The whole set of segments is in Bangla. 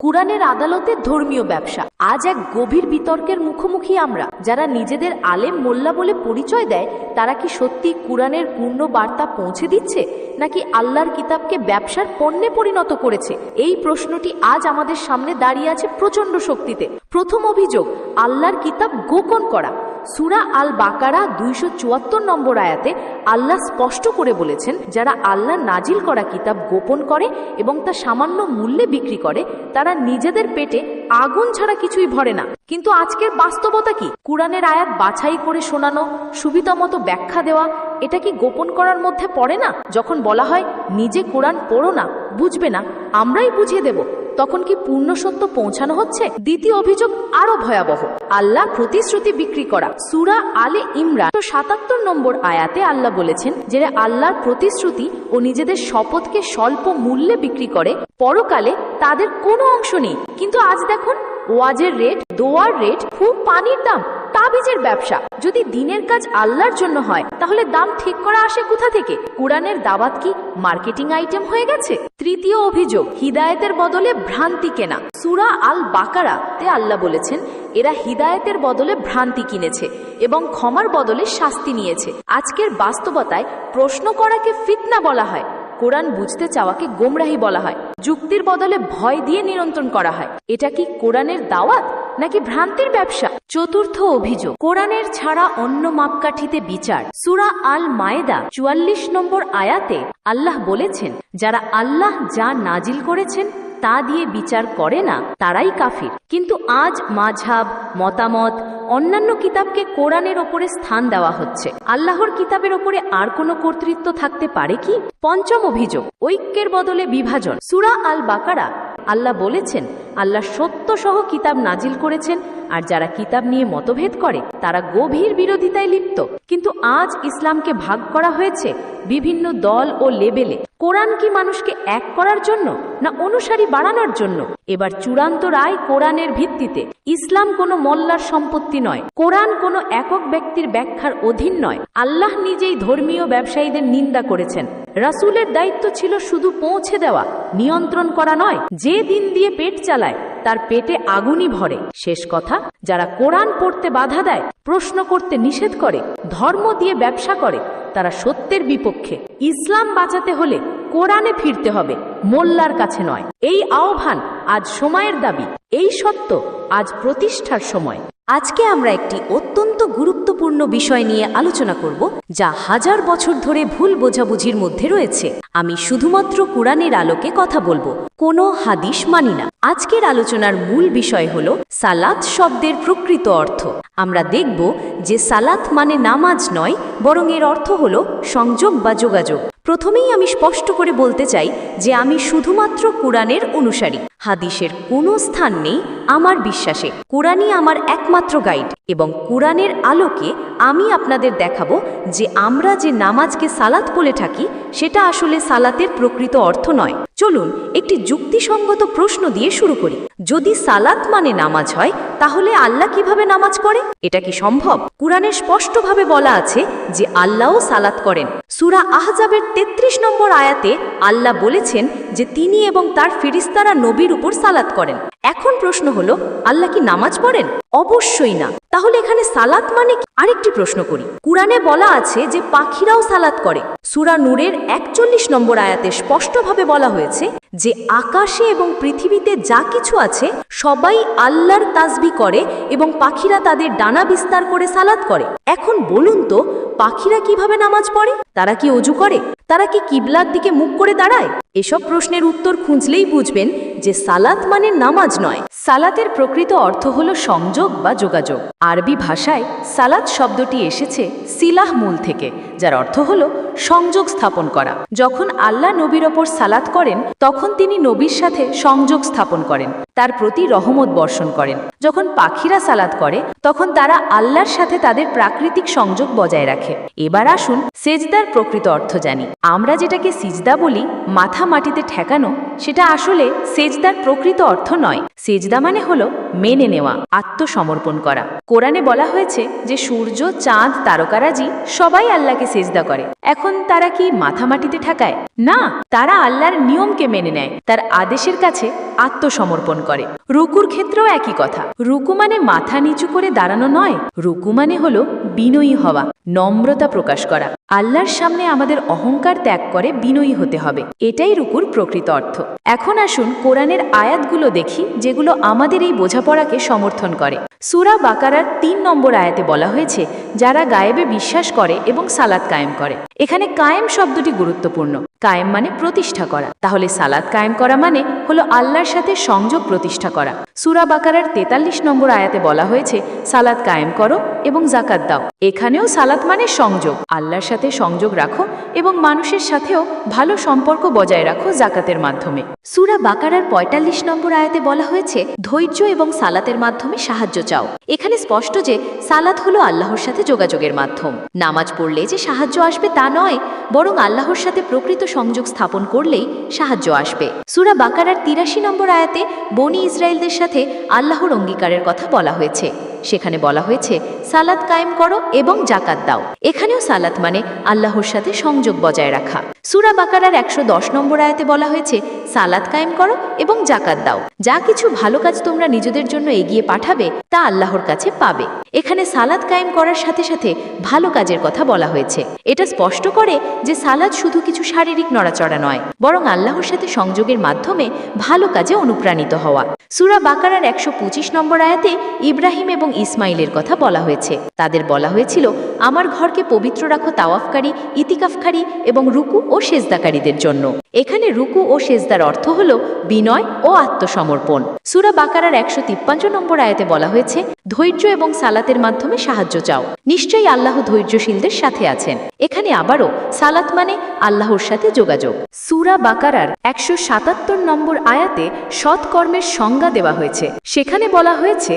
কুরআনের আদালতে ধর্মীয় ব্যবসা। আজ এক গভীর বিতর্কের মুখোমুখি আমরা। যারা নিজেদের আলেম মোল্লা বলে পরিচয় দেয়, তারা কি সত্যি কুরআনের পূর্ণ বার্তা পৌঁছে দিচ্ছে, নাকি আল্লাহর কিতাবকে ব্যবসার পণ্যে পরিণত করেছে? এই প্রশ্নটি আজ আমাদের সামনে দাঁড়িয়ে আছে প্রচণ্ড শক্তিতে। প্রথম অভিযোগ, আল্লাহর কিতাব গোপন করা। সূরা আল বাকারা 274 নম্বর আয়াতে আল্লাহ স্পষ্ট করে বলেছেন, যারা আল্লাহ নাজিল করা কিতাব গোপন করে এবং তা সামান্য মূল্যে বিক্রি করে, তারা নিজেদের পেটে আগুন ছাড়া কিছুই ভরে না। কিন্তু আজকের বাস্তবতা কি? কুরআনের আয়াত বাছাই করে শোনানো, সুবিধামতো ব্যাখ্যা দেওয়া, এটা কি গোপন করার মধ্যে পড়ে না? যখন বলা হয় নিজে কোরআন পড়ো না, বুঝবে না, আমরাই বুঝিয়ে দেব, তখন কি পূর্ণ সত্য পৌঁছানো হচ্ছে? দ্বিতীয় অভিযোগ আরো ভয়াবহ, আল্লাহ প্রতিশ্রুতি বিক্রি করা। সূরা আলে ইমরান 77 নম্বর আয়াতে আল্লাহ বলেছেন, যে আল্লাহর প্রতিশ্রুতি ও নিজেদের শপথকে স্বল্প মূল্যে বিক্রি করে, পরকালে তাদের কোনো অংশ নেই। কিন্তু আজ দেখুন, ওয়াজের রেট, দোয়ার রেট, খুব পানির দাম, তাবিজের ব্যবসা। যদি দিনের কাজ আল্লাহর জন্য হয়, তাহলে দাম ঠিক করা আসে কোথা থেকে? কুরআনের দাওয়াত কি মার্কেটিং আইটেম হয়ে গেছে? তৃতীয় অভিযোগ, হিদায়েতের বদলে ভ্রান্তি কেনা। সূরা আল বাকারাতে আল্লাহ বলেছেন, এরা হিদায়েতের বদলে ভ্রান্তি কিনেছে এবং ক্ষমার বদলে শাস্তি নিয়েছে। আজকের বাস্তবতায় প্রশ্ন করাকে ফিতনা বলা হয়, কোরআন বুঝতে চাওয়াকে গোমরাহি বলা হয়, যুক্তির বদলে ভয় দিয়ে নিয়ন্ত্রণ করা হয়। এটা কি কোরআনের দাওয়াত নাকি ভ্রান্তির ব্যবসা? চতুর্থ অভিযোগ, কোরআনের ছাড়া অন্য মাপকাঠিতে বিচার। সূরা আল মায়েদা 44 নম্বর আয়াতে আল্লাহ বলেছেন, যারা আল্লাহ যা নাজিল করেছেন তা দিয়ে বিচার করে না, তারাই কাফির। কিন্তু আজ মাযহাব, মতামত, অন্যান্য কিতাবকে কোরআনের ওপরে স্থান দেওয়া হচ্ছে। আল্লাহর কিতাবের ওপরে আর কোনো কর্তৃত্ব থাকতে পারে কি? পঞ্চম অভিযোগ, ঐক্যের বদলে বিভাজন। সূরা আল বাকারা আল্লাহ বলেছেন, আল্লাহ সত্য সহ কিতাব নাজিল করেছেন, আর যারা কিতাব নিয়ে মতভেদ করে তারা গভীর বিরোধিতায় লিপ্ত। কিন্তু আজ ইসলামকে ভাগ করা হয়েছে বিভিন্ন দল ও লেবেলে। কোরআন কি মানুষকে এক করার জন্য, না অনুসারী বাড়ানোর জন্য? এবার চূড়ান্ত রায় কোরআনের ভিত্তিতে। ইসলাম কোনো মোল্লার সম্পত্তি নয়, কোরআন কোনো একক ব্যক্তির ব্যাখ্যার অধীন নয়। আল্লাহ নিজেই ধর্মীয় ব্যবসায়ীদের নিন্দা করেছেন। রাসূলের দায়িত্ব ছিল শুধু পৌঁছে দেওয়া, নিয়ন্ত্রণ করা নয়। যে দিন দিয়ে পেট চালায়, তার পেটে আগুনই ভরে। শেষ কথা, যারা কোরআন পড়তে বাধা দেয়, প্রশ্ন করতে নিষেধ করে, ধর্ম দিয়ে ব্যবসা করে, তারা সত্যের বিপক্ষে। ইসলাম বাঁচাতে হলে কোরআনে ফিরতে হবে, মোল্লার কাছে নয়। এই আহ্বান আজ সময়ের দাবি, এই সত্য আজ প্রতিষ্ঠার সময়। আজকে আমরা একটি অত্যন্ত গুরুত্বপূর্ণ বিষয় নিয়ে আলোচনা করব, যা হাজার বছর ধরে ভুল বোঝাবুঝির মধ্যে রয়েছে। আমি শুধুমাত্র কোরআনের আলোকে কথা বলবো, কোনো হাদিস মানি না। আজকের আলোচনার মূল বিষয় হলো সালাত শব্দের প্রকৃত অর্থ। আমরা দেখব যে সালাত মানে নামাজ নয়, বরং এর অর্থ হলো সংযোগ বা যোগাযোগ। প্রথমেই আমি স্পষ্ট করে বলতে চাই যে আমি শুধুমাত্র কোরআনের অনুসারী। হাদিসের কোনো স্থান নেই আমার বিশ্বাসে। কোরআনই আমার একমাত্র গাইড, এবং কোরআনের আলোকে আমি আপনাদের দেখাবো যে আমরা যে নামাজকে সালাত বলে থাকি, সেটা আসলে সালাতের প্রকৃত অর্থ নয়। চলুন একটি যুক্তিসঙ্গত প্রশ্ন দিয়ে শুরু করি। যদি সালাত মানে নামাজ হয়, তাহলে আল্লাহ কিভাবে নামাজ করে? এটা কি সম্ভব? কোরআনে স্পষ্টভাবে বলা আছে যে আল্লাহও সালাত করেন। সূরা আহজাবের 33 নম্বর আয়াতে আল্লাহ বলেছেন যে তিনি এবং তার ফেরেশতারা নবীর উপর সালাত করেন। এখন প্রশ্ন হলো, আল্লাহ কি নামাজ পড়েন? অবশ্যই না। তাহলে এখানে সালাত মানে কি? আরেকটি প্রশ্ন করি। কুরআনে বলা আছে যে পাখিরাও সালাত করে। সূরা নূরের 41 নম্বর আয়াতে স্পষ্টভাবে বলা হয়েছে যে আকাশে এবং পৃথিবীতে যা কিছু আছে সবাই আল্লাহর তাসবিহ করে এবং পাখিরা তাদের ডানা বিস্তার করে সালাত করে। এখন বলুন তো, পাখিরা কিভাবে নামাজ পড়ে? তারা কি ওযু করে? তারা কি কিবলার দিকে মুখ করে দাঁড়ায়? এসব প্রশ্নের উত্তর খুঁজলেই বুঝবেন যে সালাত মানে নামাজ নয়। সালাতের প্রকৃত অর্থ হলো সংযোগ বা যোগাযোগ। আরবি ভাষায় সালাত শব্দটি এসেছে সিলাহ মূল থেকে, যার অর্থ হলো সংযোগ স্থাপন করা। যখন আল্লাহ নবীর ওপর সালাত করেন, তখন তিনি নবীর সাথে সংযোগ স্থাপন করেন, তার প্রতি রহমত বর্ষণ করেন। যখন পাখিরা সালাত করে, তখন তারা আল্লাহর সাথে তাদের প্রাকৃতিক সংযোগ বজায় রাখে। এবার আসুন সেজদার প্রকৃত অর্থ জানি। আমরা যেটাকে সিজদা বলি, মাথা মাটিতে ঠেকানো, সেটা আসলে সেজদার প্রকৃত অর্থ নয়। সেজদা মানে হলো মেনে নেওয়া, আত্মসমর্পণ করা। কোরআনে বলা হয়েছে যে সূর্য, চাঁদ, তারকারাজি সবাই আল্লাহকে সেজদা করে। এখন তারা কি মাথা মাটিতে ঠেকায়? না, তারা আল্লাহর নিয়মকে মেনে নেয়, তার আদেশের কাছে আত্মসমর্পণ করে। রুকুর ক্ষেত্রেও একই কথা। রুকু মানে মাথা নিচু করে দাঁড়ানো নয়, রুকু মানে হলো বিনয়ী হওয়া, নম্রতা প্রকাশ করা। আল্লাহর সামনে আমাদের অহংকার ত্যাগ করে বিনয়ী হতে হবে, এটাই রুকুর প্রকৃত অর্থ। এখন আসুন কোরআনের আয়াতগুলো দেখি যেগুলো আমাদের এই বোঝাপড়াকে সমর্থন করে। সূরা বাকারার ৩ নম্বর আয়াতে বলা হয়েছে যারা গায়েবে বিশ্বাস করে এবং সালাত কায়েম করে। এখানে কায়েম শব্দটি গুরুত্বপূর্ণ। কায়েম মানে প্রতিষ্ঠা করা, তাহলে সালাত কায়েম করা মানে হলো আল্লাহর সাথে সংযোগ প্রতিষ্ঠা করা। সূরা বাকারার ৪৩ নম্বর আয়াতে বলা হয়েছে সালাত কায়েম করো এবং যাকাত দাও। এখানেও সালাত মানে সংযোগ, আল্লাহর সাথে সংযোগ রাখো এবং মানুষের সাথেও ভালো সম্পর্ক বজায় রাখো যাকাতের মাধ্যমে। সূরা বাকারার ৪৫ নম্বর আয়াতে বলা হয়েছে ধৈর্য এবং সালাতের মাধ্যমে সাহায্য চাও। এখানে স্পষ্ট যে সালাত হলো আল্লাহর সাথে যোগাযোগের মাধ্যম। নামাজ পড়লে যে সাহায্য আসবে তা নয়, বরং আল্লাহর সাথে প্রকৃত সংযোগ স্থাপন করলেই সাহায্য আসবে। সূরা বাকারার ৮৩ নম্বর আয়াতে বনি ইসরায়েলদের সাথে আল্লাহর অঙ্গীকারের কথা বলা হয়েছে। সেখানে বলা হয়েছে সালাত কায়েম করো এবং যাকাত দাও। এখানেও সালাত মানে আল্লাহর সাথে সংযোগ বজায় রাখা। সূরা বাকারার ১১০ নম্বর আয়াতে বলা হয়েছে সালাত কায়েম করো এবং যাকাত দাও। যা কিছু ভালো কাজ তোমরা নিজেদের জন্য এগিয়ে পাঠাবে তা আল্লাহর কাছে পাবে। এখানে সালাত কায়েম করার সাথে সাথে ভালো কাজের কথা বলা হয়েছে। এটা স্পষ্ট করে যে সালাত শুধু কিছু শারীরিক নড়াচড়া নয়, বরং আল্লাহর সাথে সংযোগের মাধ্যমে ভালো কাজে অনুপ্রাণিত হওয়া। সূরা বাকারার ১২৫ নম্বর আয়াতে ইব্রাহিম এবং ইসমাইলের কথা বলা হয়েছে। তাদের বলা হয়েছিল আমার ঘরকে পবিত্র রাখো তাওয়াফকারী, ইতিকাফকারী এবং রুকু ও সেজদাকারীদের জন্য। এখানে রুকু ও সেজদার অর্থ হল বিনয় ও আত্মসমর্পণ। সূরা বাকারার ১৫৩ নম্বর আয়াতে বলা হয়েছে ধৈর্য এবং সালাতের মাধ্যমে সাহায্য চাও, নিশ্চয়ই আল্লাহ ধৈর্যশীলদের সাথে আছেন। এখানে আবারও সালাত মানে আল্লাহর সাথে যোগাযোগ। সূরা বাকারার ১৭৭ নম্বর আয়াতে সৎকর্মের সংজ্ঞা দেওয়া হয়েছে। সেখানে বলা হয়েছে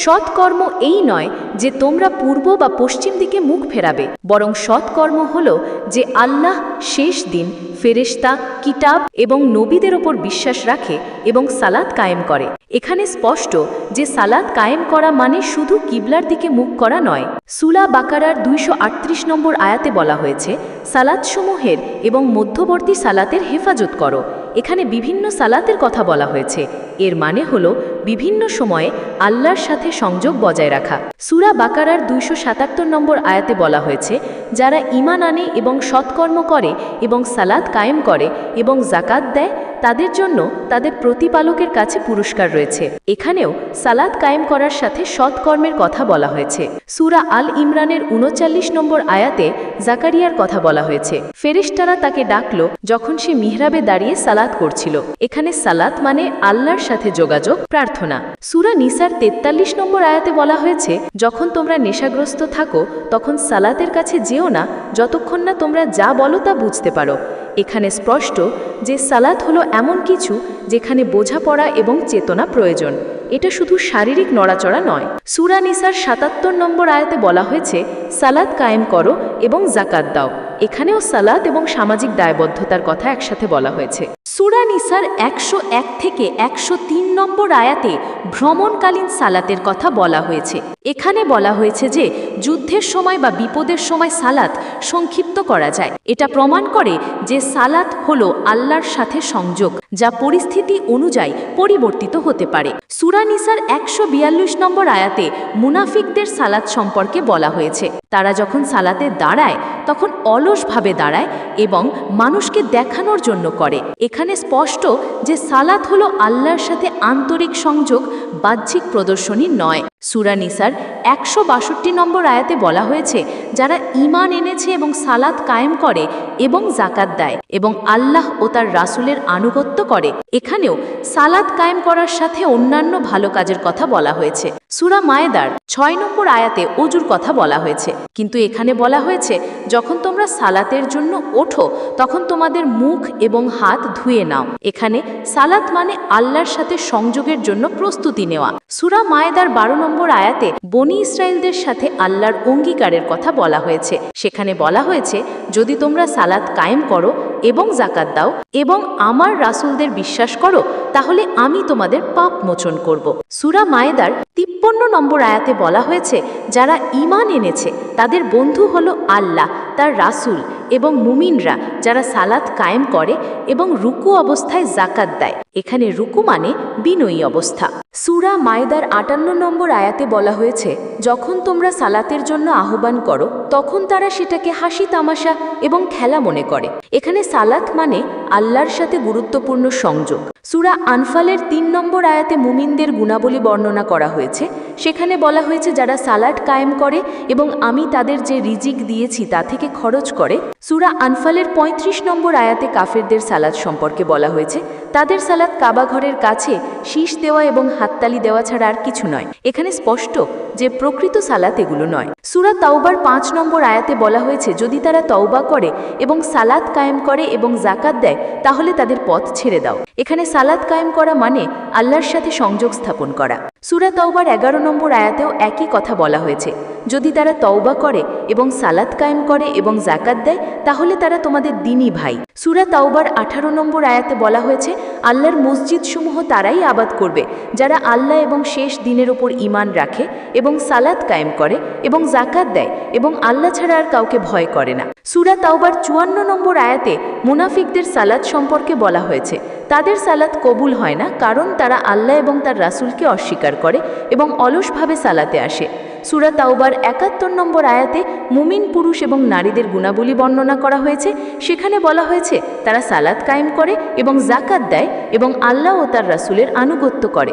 সৎকর্ম এই নয় যে তোমরা পূর্ব বা পশ্চিম দিকে মুখ ফেরাবে, বরং সৎকর্ম হল যে আল্লাহ, শেষ দিন, ফেরেশতা, কিতাব এবং নবীদের ওপর বিশ্বাস রাখে এবং সালাত কায়েম করে। এখানে স্পষ্ট যে সালাত কায়েম করা মানে শুধু কিবলার দিকে মুখ করা নয়। সূরা বাকারার ২৩৮ নম্বর আয়াতে বলা হয়েছে সালাতসমূহের এবং মধ্যবর্তী সালাতের হেফাজত করো। এখানে বিভিন্ন সালাতের কথা বলা হয়েছে। এর মানে হলো বিভিন্ন সময়ে আল্লাহর সাথে সংযোগ বজায় রাখা। সূরা বাকারার ২৭৭ নম্বর আয়াতে বলা হয়েছে যারা ঈমান আনে এবং সৎকর্ম করে এবং সালাত কায়েম করে এবং যাকাত দেয় তাদের জন্য তাদের প্রতিপালকের কাছে পুরস্কার রয়েছে। এখানেও সালাত কায়েম করার সাথে সৎকর্মের কথা বলা হয়েছে। সূরা আল ইমরানের ৩৯ নম্বর আয়াতে জাকারিয়ার কথা বলা হয়েছে। ফেরেশতারা তাকে ডাকলো যখন সে মিহরাবে দাঁড়িয়ে সালাত করছিল। এখানে সালাত মানে আল্লাহর সাথে যোগাযোগ, প্রার্থনা। সূরা নিসার ৪৩ নম্বর আয়াতে বলা হয়েছে যখন তোমরা নেশাগ্রস্ত থাকো তখন সালাতের কাছে যেও না যতক্ষণ না তোমরা যা বলো তা বুঝতে পারো। এখানে স্পষ্ট যে সালাত হলো এমন কিছু যেখানে বোঝাপড়া এবং চেতনা প্রয়োজন। এটা শুধু শারীরিক নড়াচড়া নয়। সূরা নিসার ৭৭ নম্বর আয়াতে বলা হয়েছে সালাত কায়েম করো এবং যাকাত দাও। এখানেও সালাত এবং সামাজিক দায়বদ্ধতার কথা একসাথে বলা হয়েছে। সূরা নিসার ১০১ থেকে ১০৩ নম্বর আয়াতে ভ্রমণকালীন সালাতের কথা বলা হয়েছে। এখানে বলা হয়েছে যে যুদ্ধের সময় বা বিপদের সময় সালাত সংক্ষিপ্ত করা যায়। এটা প্রমাণ করে যে সালাত হলো আল্লাহর সাথে সংযোগ, যা পরিস্থিতি অনুযায়ী পরিবর্তিত হতে পারে। সূরা নিসার ১৪২ নম্বর আয়াতে মুনাফিকদের সালাত সম্পর্কে বলা হয়েছে। তারা যখন সালাতে দাঁড়ায় তখন অলসভাবে দাঁড়ায় এবং মানুষকে দেখানোর জন্য করে। এখানে স্পষ্ট যে সালাত হলো আল্লাহর সাথে আন্তরিক সংযোগ, বাহ্যিক প্রদর্শনী নয়। সূরা নিসার ১৬২ নম্বর আয়াতে বলা হয়েছে যারা ঈমান এনেছে এবং সালাত কায়েম করে এবং যাকাত দেয় এবং আল্লাহ ও তার রাসূলের আনুগত্য করে। এখানেও সালাত কায়েম করার সাথে অন্যান্য ভালো কাজের কথা বলা হয়েছে। সূরা মায়েদার ৬ নম্বর আয়াতে অজুর কথা বলা হয়েছে, কিন্তু এখানে বলা হয়েছে যখন তোমরা সালাতের জন্য ওঠো তখন তোমাদের মুখ এবং হাত ধুয়ে নাও। এখানে সালাত মানে আল্লাহর সাথে সংযোগের জন্য প্রস্তুতি প্রস্তুতি নেওয়া। সূরা মায়েদার 12 নম্বর আয়াতে বনি ইসরায়েলদের সাথে আল্লাহর অঙ্গীকারের কথা বলা হয়েছে। সেখানে বলা হয়েছে, যদি তোমরা সালাত কায়েম করো এবং জাকাত দাও এবং আমার রাসূলদের বিশ্বাস করো, তাহলে আমি তোমাদের পাপ মোচন করব। সূরা মায়েদার 53 নম্বর আয়াতে বলা হয়েছে, যারা ঈমান এনেছে তাদের বন্ধু হলো আল্লাহ, তার রাসূল এবং মুমিনরা যারা সালাত কায়েম করে এবং রুকু অবস্থায় জাকাত দেয়। এখানে রুকু মানে বিনয়ী অবস্থা। সূরা মায়েদার 58 নম্বর আয়াতে বলা হয়েছে, যখন তোমরা সালাতের জন্য আহ্বান করো তখন তারা সেটাকে হাসি তামাশা এবং খেলা মনে করে। এখানে সালাত মানে আল্লাহর সাথে গুরুত্বপূর্ণ সংযোগ। সূরা আনফালের 3 নম্বর আয়াতে মুমিনদের গুণাবলী বর্ণনা করা হয়েছে। সেখানে বলা হয়েছে, যারা সালাত কায়েম করে এবং আমি তাদের যে রিজিক দিয়েছি তা থেকে খরচ করে। সূরা আনফালের 35 নম্বর আয়াতে কাফেরদের সালাত সম্পর্কে বলা হয়েছে, তাদের সালাত কাবা ঘরের কাছে শীষ দেওয়া এবং হাততালি দেওয়া ছাড়া আর কিছু নয়। এখানে স্পষ্ট যে প্রকৃত সালাত এগুলো নয়। সূরা তাওবার 5 নম্বর আয়াতে বলা হয়েছে, যদি তারা তওবা করে এবং সালাত কায়েম করে এবং জাকাত দেয় তাহলে তাদের পথ ছেড়ে দাও। এখানে সালাত কায়েম করা মানে আল্লাহর সাথে সংযোগ স্থাপন করা। সূরা তাওবার 11 নম্বর আয়াতেও একই কথা বলা হয়েছে, যদি তারা তওবা করে এবং সালাত কায়েম করে এবং জাকাত দেয় তাহলে তারা তোমাদের দ্বীনী ভাই। সূরা তাওবার 18 নম্বর আয়াতে বলা হয়েছে, আল্লাহর মসজিদসমূহ তারাই আবাদ করবে যারা আল্লাহ এবং শেষ দিনের ওপর ঈমান রাখে এবং সালাত কায়েম করে এবং জাকাত দেয় এবং আল্লাহ ছাড়া আর কাউকে ভয় করে না। সূরা তাওবার 54 নম্বর আয়াতে মুনাফিকদের সালাত সম্পর্কে বলা হয়েছে, তাদের সালাত কবুল হয় না কারণ তারা আল্লাহ এবং তার রাসূলকে অস্বীকার করে এবং অলসভাবে সালাতে আসে। সূরা তাওবার 71 নম্বর আয়াতে মুমিন পুরুষ এবং নারীদের গুণাবলী বর্ণনা করা হয়েছে। সেখানে বলা হয়েছে, তারা সালাত কায়েম করে এবং জাকাত দেয় এবং আল্লাহ ও তার রাসূলের আনুগত্য করে।